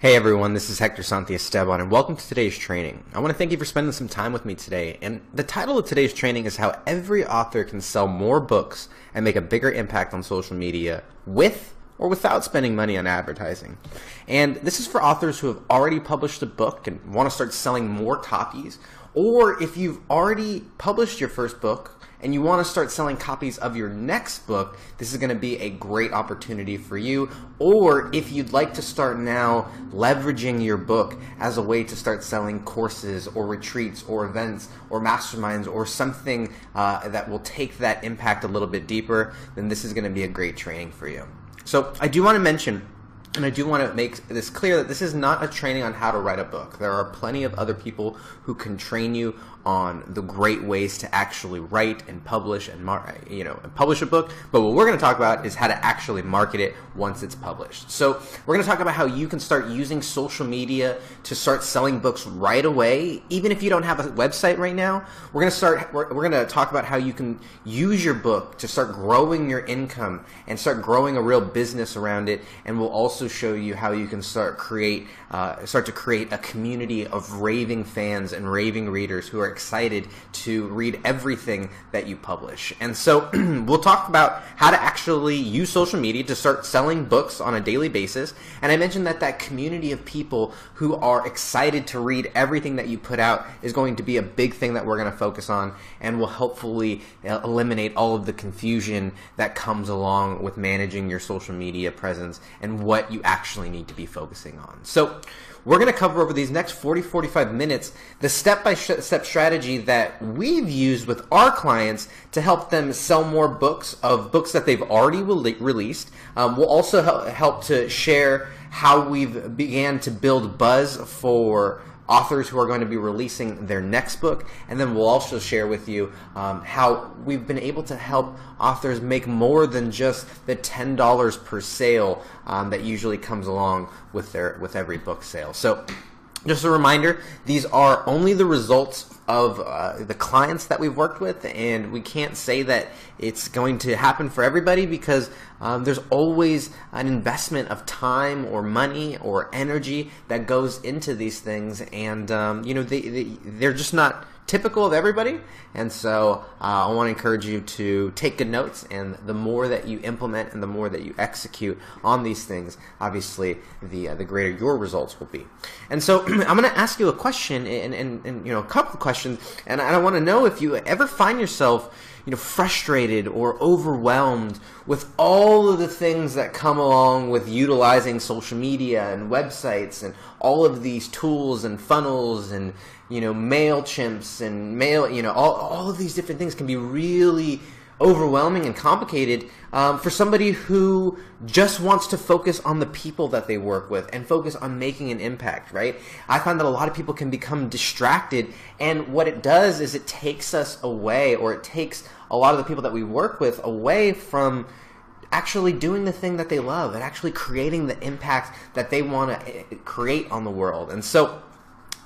Hey everyone, this is Hector Santiesteban and welcome to today's training. I want to thank you for spending some time with me today. And the title of today's training is how every author can sell more books and make a bigger impact on social media with or without spending money on advertising. And this is for authors who have already published a book and want to start selling more copies, or if you've already published your first book and you want to start selling copies of your next book, this is going to be a great opportunity for you. Or if you'd like to start now leveraging your book as a way to start selling courses or retreats or events or masterminds or something that will take that impact a little bit deeper, then this is going to be a great training for you. So I do want to mention, and I do want to make this clear, that this is not a training on how to write a book. There are plenty of other people who can train you on the great ways to actually write and publish and publish a book. But what we're going to talk about is how to actually market it once it's published. So we're going to talk about how you can start using social media to start selling books right away, even if you don't have a website right now. We're going to talk about how you can use your book to start growing your income and start growing a real business around it. And we'll also show you how you can start to create a community of raving fans and raving readers who are excited to read everything that you publish. And so we'll talk about how to actually use social media to start selling books on a daily basis. And I mentioned that community of people who are excited to read everything that you put out is going to be a big thing that we're going to focus on, and will hopefully eliminate all of the confusion that comes along with managing your social media presence and what you actually need to be focusing on. So we're going to cover over these next 45 minutes the step-by-step strategy that we've used with our clients to help them sell more books that they've already released. We'll also help to share how we've began to build buzz for authors who are going to be releasing their next book, and then we'll also share with you how we've been able to help authors make more than just the $10 per sale that usually comes along with every book sale. So just a reminder, these are only the results of the clients that we've worked with, and we can't say that it's going to happen for everybody because there's always an investment of time or money or energy that goes into these things, and they're just not typical of everybody. And so I want to encourage you to take good notes, and the more that you implement and the more that you execute on these things, obviously the greater your results will be. And so I'm going to ask you a question and a couple of questions, and I want to know if you ever find yourself frustrated or overwhelmed with all of the things that come along with utilizing social media and websites and all of these tools and funnels and MailChimps and all of these different things can be really overwhelming and complicated for somebody who just wants to focus on the people that they work with and focus on making an impact, right? I find that a lot of people can become distracted, and what it does is it takes us away, or it takes a lot of the people that we work with away from actually doing the thing that they love and actually creating the impact that they want to create on the world. And so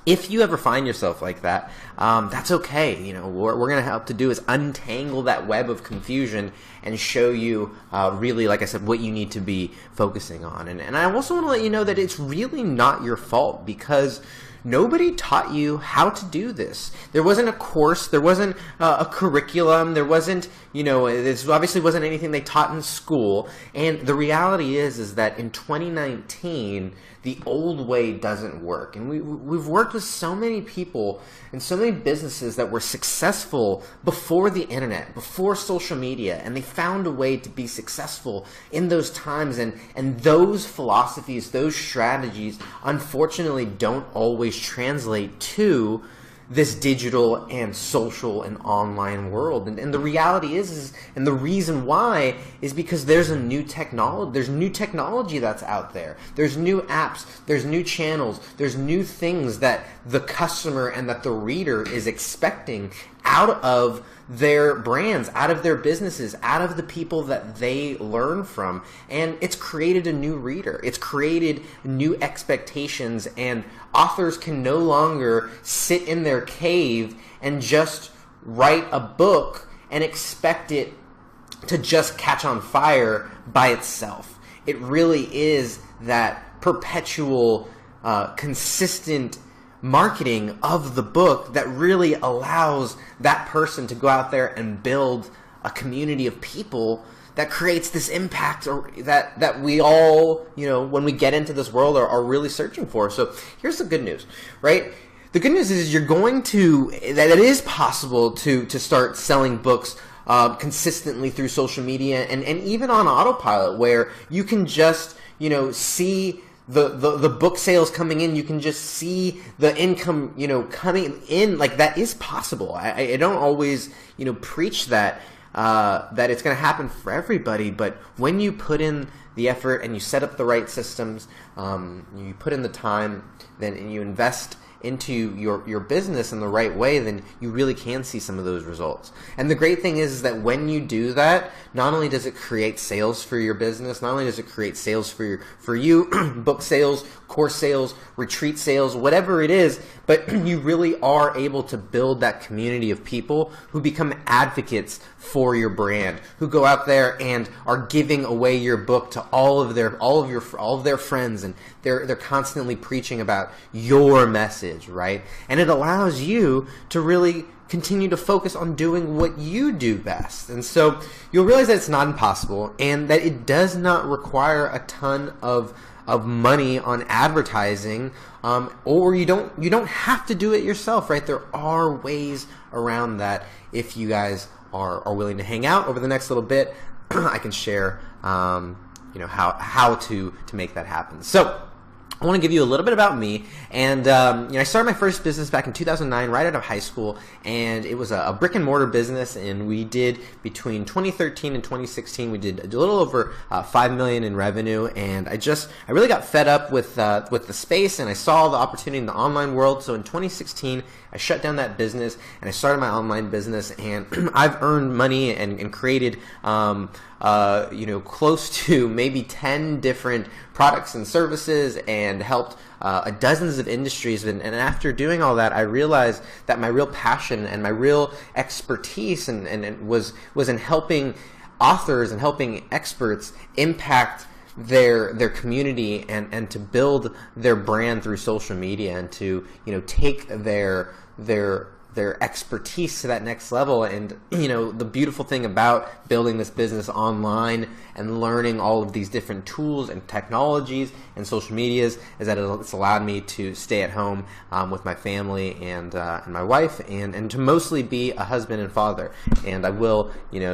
if you ever find yourself like that, that's okay. What we're going to help to do is untangle that web of confusion and show you really, like I said, what you need to be focusing on. And I also want to let you know that it's really not your fault, because nobody taught you how to do this. There wasn't a course, there wasn't a curriculum, there wasn't, this obviously wasn't anything they taught in school. And the reality is that in 2019, the old way doesn't work. And we've worked with so many people and so many businesses that were successful before the internet, before social media, and they found a way to be successful in those times. And those philosophies, those strategies, unfortunately don't always translate to this digital and social and online world. And the reality is, and the reason why is because there's new technology that's out there. There's new apps, there's new channels, there's new things that the customer and that the reader is expecting out of their brands, out of their businesses, out of the people that they learn from. And it's created a new reader. It's created new expectations, and authors can no longer sit in their cave and just write a book and expect it to just catch on fire by itself. It really is that perpetual consistent marketing of the book that really allows that person to go out there and build a community of people that creates this impact that we all, when we get into this world are really searching for. So here's the good news, right? The good news is that it is possible to start selling books consistently through social media and even on autopilot, where you can just, see the book sales coming in. You can just see the income, coming in. Like, that is possible. I don't always, preach that it's going to happen for everybody, but when you put in the effort and you set up the right systems, you put in the time, then you invest into your business in the right way, then you really can see some of those results. And the great thing is that when you do that, not only does it create sales for your business, not only does it create sales for you, book sales, course sales, retreat sales, whatever it is, but you really are able to build that community of people who become advocates for your brand, who go out there and are giving away your book to all of their friends, and they're constantly preaching about your message, right? And it allows you to really continue to focus on doing what you do best. And so you'll realize that it's not impossible, and that it does not require a ton of money on advertising, or you don't have to do it yourself, right? There are ways around that. If you guys are willing to hang out over the next little bit, I can share how to make that happen. So I want to give you a little bit about me, and I started my first business back in 2009, right out of high school, and it was a brick and mortar business. And we did, between 2013 and 2016, we did a little over $5 million in revenue. And I really got fed up with the space, and I saw the opportunity in the online world. So in 2016, I shut down that business and I started my online business, and I've earned money and created close to maybe 10 different products and services, and helped dozens of industries. And after doing all that, I realized that my real passion and my real expertise and was in helping authors and helping experts impact their community and to build their brand through social media, and to take their expertise to that next level. And the beautiful thing about building this business online and learning all of these different tools and technologies and social medias is that it's allowed me to stay at home with my family and my wife, and to mostly be a husband and father. And I will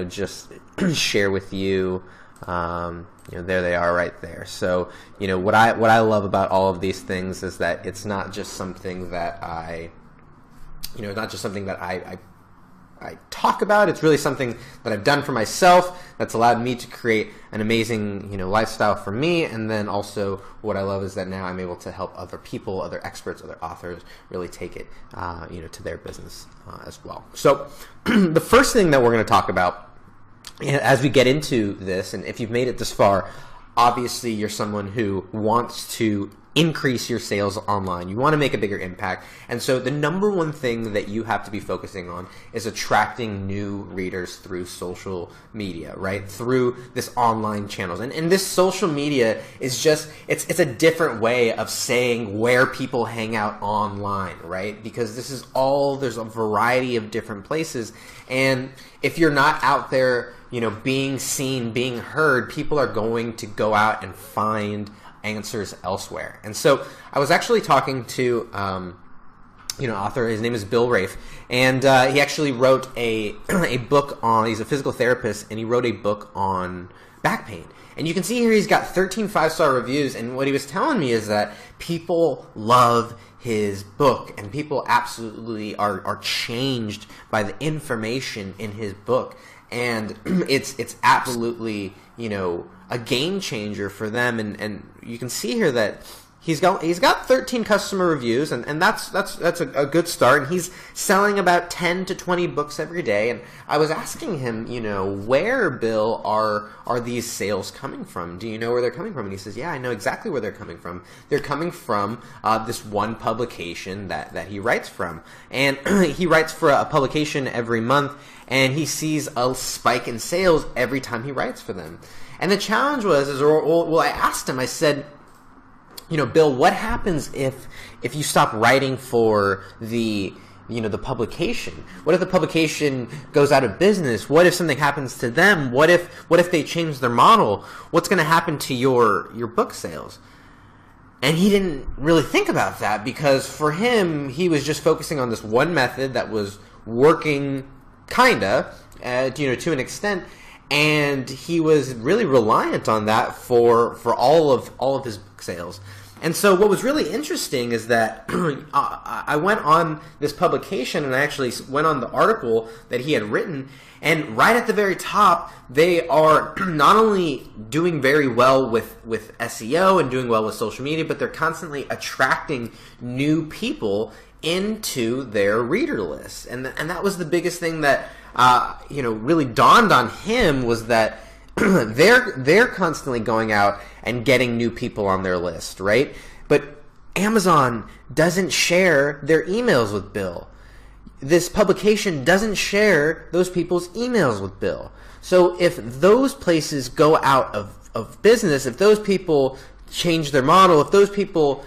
just share with you, there they are right there. So what I love about all of these things is that it's not just something that I talk about. It's really something that I've done for myself that's allowed me to create an amazing, lifestyle for me. And then also what I love is that now I'm able to help other people, other experts, other authors really take it, to their business as well. So the first thing that we're going to talk about as we get into this, and if you've made it this far, obviously you're someone who wants to increase your sales online. You want to make a bigger impact. And so the number one thing that you have to be focusing on is attracting new readers through social media, right? Through this online channels. And this social media is just, it's a different way of saying where people hang out online, right? Because there's a variety of different places. And if you're not out there, being seen, being heard, people are going to go out and find answers elsewhere. And so I was actually talking to author. His name is Bill Rafe, and he actually wrote a book on. He's a physical therapist, and he wrote a book on back pain. And you can see here he's got 13 5-star reviews. And what he was telling me is that people love his book, and people absolutely are changed by the information in his book. And it's absolutely, a game changer for them. And you can see here that he's got 13 customer reviews, and that's a good start. And he's selling about 10 to 20 books every day. And I was asking him, where, Bill, are these sales coming from? Do you know where they're coming from? And he says, yeah, I know exactly where they're coming from. They're coming from this one publication that he writes from. And he writes for a publication every month, and he sees a spike in sales every time he writes for them. And the challenge was, I asked him, I said, Bill, what happens if you stop writing for the publication? What if the publication goes out of business? What if something happens to them? What if they change their model? What's going to happen to your book sales? And he didn't really think about that, because for him, he was just focusing on this one method that was working kinda, to an extent, and he was really reliant on that for all of his book sales. And so what was really interesting is that I went on this publication, and I actually went on the article that he had written, and right at the very top, they are not only doing very well with SEO and doing well with social media, but they're constantly attracting new people into their reader list. And that was the biggest thing that really dawned on him, was that they're constantly going out and getting new people on their list, right? But Amazon doesn't share their emails with Bill. This publication doesn't share those people's emails with Bill. So if those places go out of business, if those people change their model, if those people,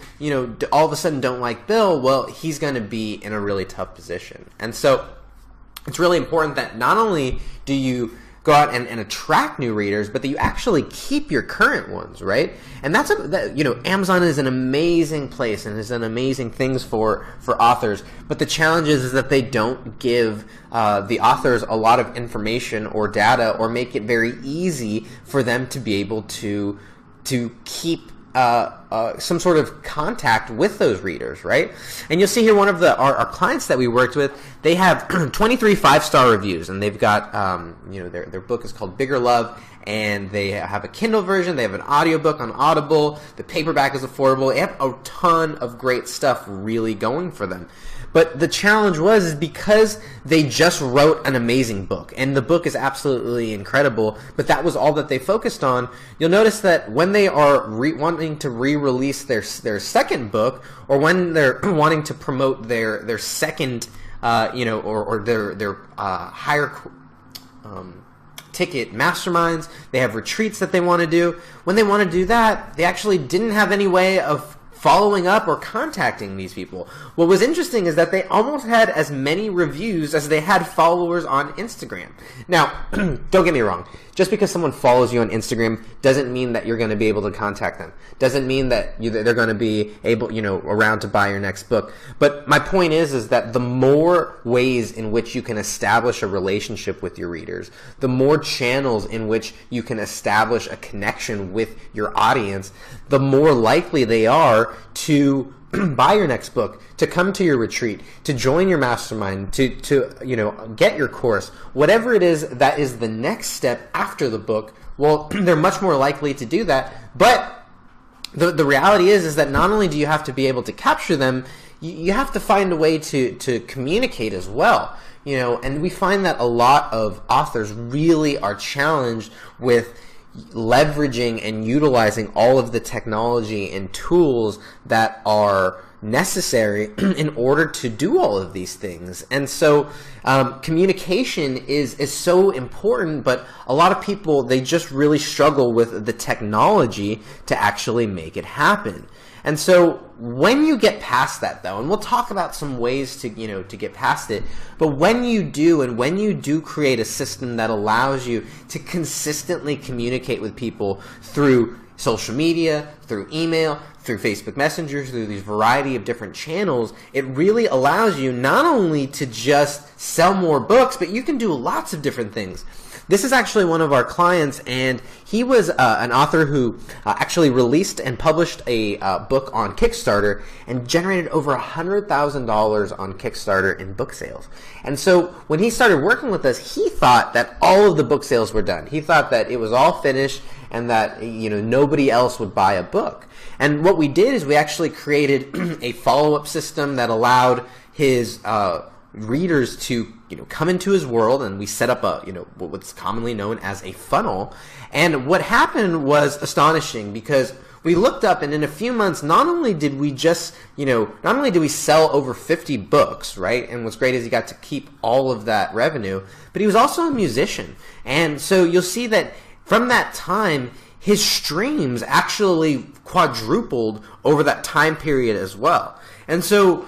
all of a sudden don't like Bill, well, he's going to be in a really tough position. And so it's really important that not only do you go out and attract new readers, but that you actually keep your current ones, right? And Amazon is an amazing place and has done amazing things for authors, but the challenge is that they don't give the authors a lot of information or data, or make it very easy for them to be able to keep some sort of contact with those readers, right? And you'll see here one of our clients that we worked with, they have 23 5-star reviews, and they've got their book is called Bigger Love, and they have a Kindle version, they have an audiobook on Audible, the paperback is affordable, they have a ton of great stuff really going for them. But the challenge was because they just wrote an amazing book, and the book is absolutely incredible, but that was all that they focused on. You'll notice that when they are wanting to re-release their second book, or when they're wanting to promote their second, or their higher ticket masterminds, they have retreats that they want to do. When they want to do that, they actually didn't have any way of following up or contacting these people. What was interesting is that they almost had as many reviews as they had followers on Instagram. Now, don't get me wrong. Just because someone follows you on Instagram doesn't mean that you're going to be able to contact them. Doesn't mean that they're going to be able, around to buy your next book. But my point is that the more ways in which you can establish a relationship with your readers, the more channels in which you can establish a connection with your audience, the more likely they are to buy your next book, to come to your retreat, to join your mastermind, to get your course, whatever it is that is the next step after the book. Well, they're much more likely to do that. But the reality is that not only do you have to be able to capture them, you have to find a way to communicate as well. And we find that a lot of authors really are challenged with leveraging and utilizing all of the technology and tools that are necessary in order to do all of these things. And so communication is so important, but a lot of people, they just really struggle with the technology to actually make it happen. And so when you get past that, though, and we'll talk about some ways to get past it, but when you do, and when you do create a system that allows you to consistently communicate with people through social media, through email, through Facebook Messenger, through these variety of different channels, it really allows you not only to just sell more books, but you can do lots of different things. This is actually one of our clients, and he was an author who actually released and published a book on Kickstarter and generated over $100,000 on Kickstarter in book sales. And so when he started working with us, he thought that all of the book sales were done. He thought that it was all finished and that nobody else would buy a book. And what we did is we actually created a follow-up system that allowed his readers to come into his world, and we set up a what's commonly known as a funnel. And what happened was astonishing, because we looked up, and in a few months, not only did we sell over 50 books, right? And what's great is he got to keep all of that revenue, but he was also a musician. And so you'll see that from that time, his streams actually quadrupled over that time period as well. And so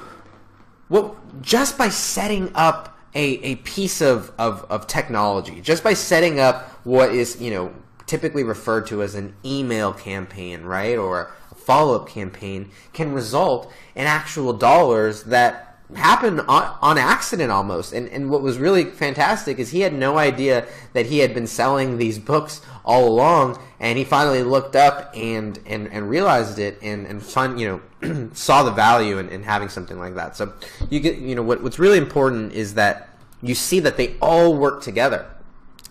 just by setting up a piece of technology, just by setting up what is, typically referred to as an email campaign, right, or a follow-up campaign, can result in actual dollars that happen on accident almost. And what was really fantastic is he had no idea that he had been selling these books all along, and he finally looked up and realized it and saw the value in having something like that. So you get, what's really important is that you see that they all work together.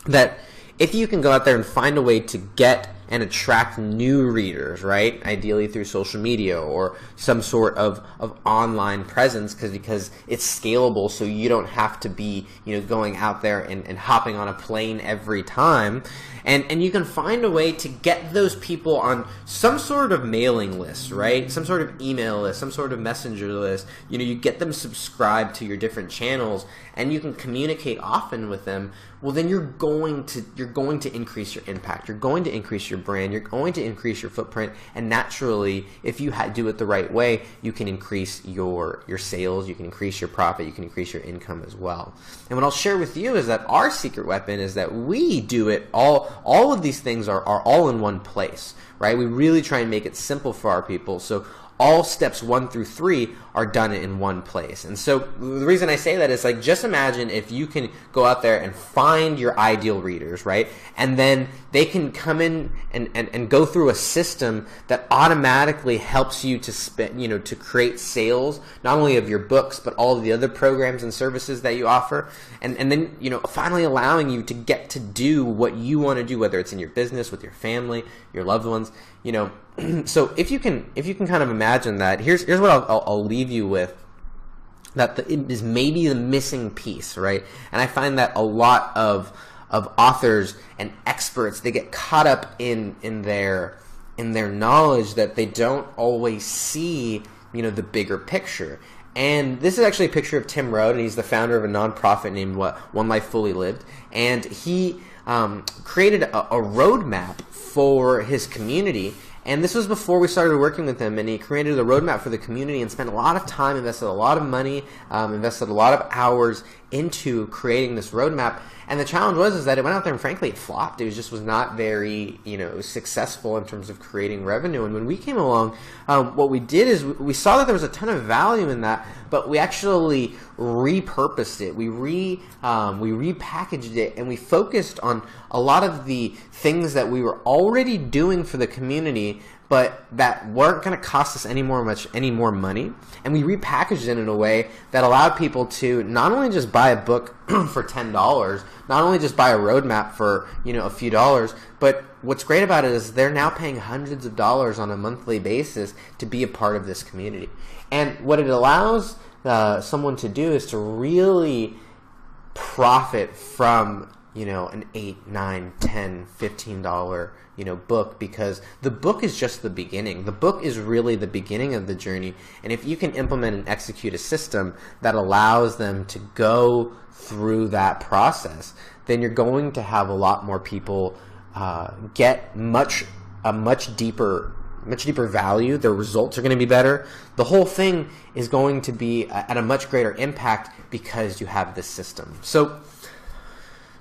That if you can go out there and find a way to get and attract new readers, right? Ideally through social media or some sort of online presence, because it's scalable, so you don't have to be, going out there and hopping on a plane every time. And you can find a way to get those people on some sort of mailing list, right? Some sort of email list, some sort of messenger list. You get them subscribed to your different channels, and you can communicate often with them. Well, then you're going to increase your impact. You're going to increase your brand. You're going to increase your footprint. And naturally, if you do it the right way, you can increase your sales. You can increase your profit. You can increase your income as well. And what I'll share with you is that our secret weapon is that we do it all. All of these things are all in one place, right? We really try and make it simple for our people. So all steps 1 through 3 are done in one place. And so the reason I say that is, like, just imagine if you can go out there and find your ideal readers, right? And then they can come in and go through a system that automatically helps you to to create sales, not only of your books, but all of the other programs and services that you offer. And then, finally allowing you to get to do what you want to do, whether it's in your business, with your family, your loved ones, So if you can kind of imagine that, here's what I'll leave you with, that it is maybe the missing piece, right? And I find that a lot of authors and experts, they get caught up in their knowledge that they don't always see, the bigger picture. And this is actually a picture of Tim Rode, and he's the founder of a nonprofit named One Life Fully Lived, and he created a roadmap for his community. And this was before we started working with him, and he created a roadmap for the community and spent a lot of time, invested a lot of money, invested a lot of hours into creating this roadmap. And the challenge was that it went out there and frankly it flopped. It was not very successful in terms of creating revenue. And when we came along, what we did is we saw that there was a ton of value in that, but we actually repurposed it. We repackaged it, and we focused on a lot of the things that we were already doing for the community, but that weren't going to cost us any more money. And we repackaged it in a way that allowed people to not only just buy a book for $10, not only just buy a roadmap for a few dollars, but what's great about it is they're now paying hundreds of dollars on a monthly basis to be a part of this community. And what it allows someone to do is to really profit from an $8, $9, $10, $15 book, because the book is just the beginning. The book is really the beginning of the journey. And if you can implement and execute a system that allows them to go through that process, then you're going to have a lot more people get a much deeper value. Their results are going to be better. The whole thing is going to be at a much greater impact because you have this system.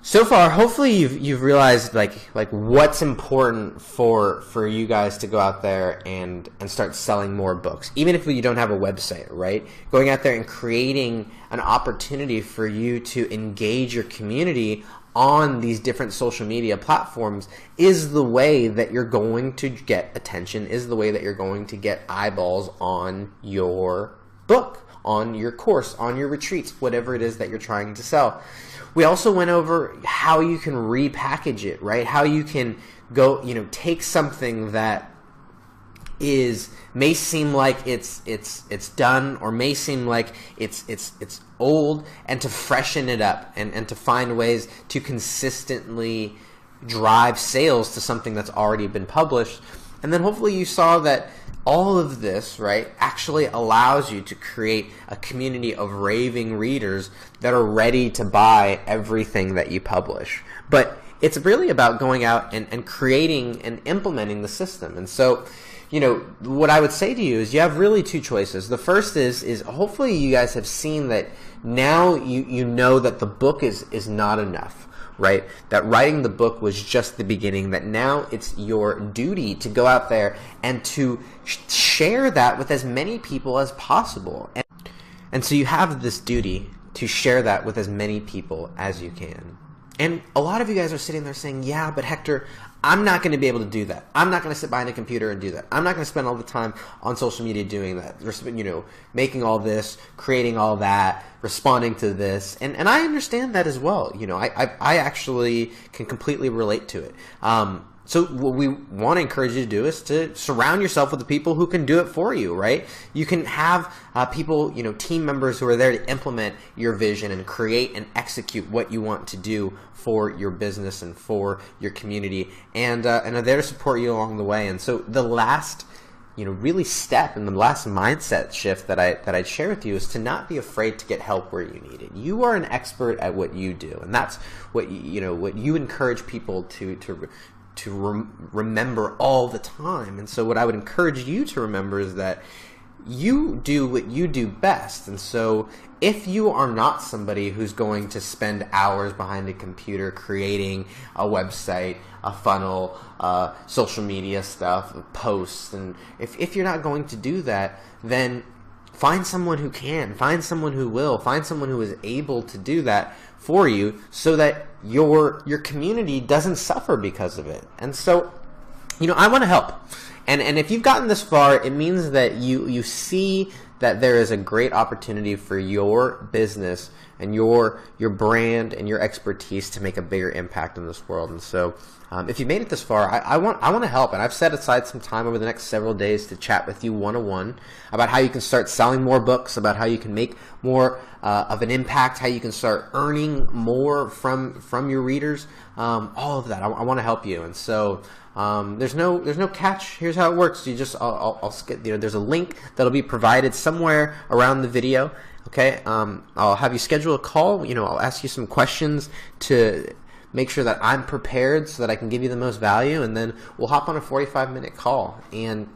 So far, hopefully you've realized like what's important for you guys to go out there and start selling more books, even if you don't have a website, right? Going out there and creating an opportunity for you to engage your community on these different social media platforms is the way that you're going to get attention, is the way that you're going to get eyeballs on your book, on your course, on your retreats, whatever it is that you're trying to sell. We also went over how you can repackage it, right? How you can go, take something that may seem like it's done, or may seem like it's old, and to freshen it up and to find ways to consistently drive sales to something that's already been published. And then hopefully you saw that all of this, right, actually allows you to create a community of raving readers that are ready to buy everything that you publish. But it's really about going out and creating and implementing the system. And so, you know, what I would say to you is you have really two choices. The first is hopefully you guys have seen that now you know that the book is not enough, right? That writing the book was just the beginning, that now it's your duty to go out there and to share that with as many people as possible. And so you have this duty to share that with as many people as you can. And a lot of you guys are sitting there saying, yeah, but Hector, I'm not going to be able to do that. I'm not going to sit behind a computer and do that. I'm not going to spend all the time on social media doing that, you know, making all this, creating all that, responding to this. And I understand that as well. You know, I actually can completely relate to it. So what we want to encourage you to do is to surround yourself with the people who can do it for you, right? You can have people, you know, team members who are there to implement your vision and create and execute what you want to do for your business and for your community, and are there to support you along the way. And so the last, you know, really step and the last mindset shift that I'd share with you is to not be afraid to get help where you need it. You are an expert at what you do, and that's what what you encourage people to remember all the time. And so what I would encourage you to remember is that you do what you do best. And so if you are not somebody who's going to spend hours behind a computer creating a website, a funnel, social media stuff, posts, and if you're not going to do that, then find someone who can, find someone who will, find someone who is able to do that for you, so that your community doesn't suffer because of it. And so, you know, I want to help. And if you've gotten this far, it means that you see that there is a great opportunity for your business and your brand and your expertise to make a bigger impact in this world. And so if you made it this far, I want to help, and I've set aside some time over the next several days to chat with you one-on-one about how you can start selling more books, about how you can make more of an impact, how you can start earning more from your readers, all of that. I want to help you. And so there's no catch. Here's how it works. You just I'll skip, you know, there's a link that'll be provided somewhere around the video. Okay, I'll have you schedule a call. You know, I'll ask you some questions to make sure that I'm prepared so that I can give you the most value, and then we'll hop on a 45-minute call. And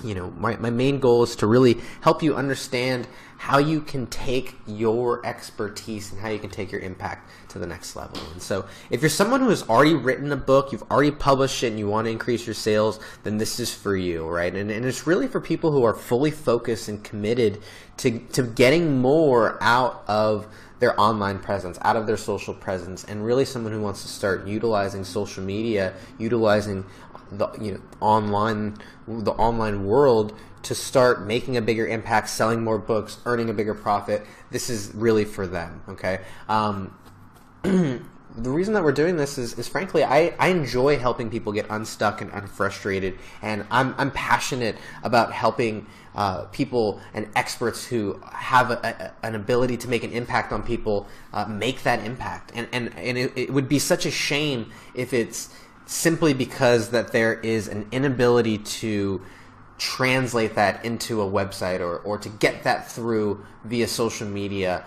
you know, my main goal is to really help you understand how you can take your expertise and how you can take your impact to the next level. And so if you're someone who has already written a book, you've already published it, and you want to increase your sales, then this is for you, right? And it's really for people who are fully focused and committed to getting more out of their online presence, out of their social presence, and really someone who wants to start utilizing social media, utilizing the online world to start making a bigger impact, selling more books, earning a bigger profit. This is really for them, okay? The reason that we're doing this is frankly, I enjoy helping people get unstuck and unfrustrated, and I'm passionate about helping people and experts who have an ability to make an impact on people make that impact. And it would be such a shame if it's simply because that there is an inability to translate that into a website or to get that through via social media.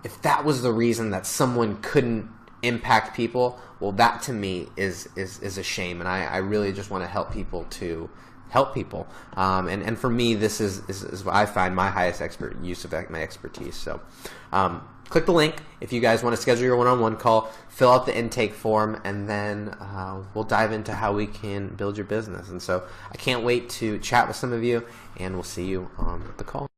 If that was the reason that someone couldn't impact people, well, that to me is a shame, and I really just want to help people to help people. And for me, this is what I find my highest use of my expertise. So click the link if you guys want to schedule your one-on-one call, fill out the intake form, and then we'll dive into how we can build your business. And so I can't wait to chat with some of you, and we'll see you on the call.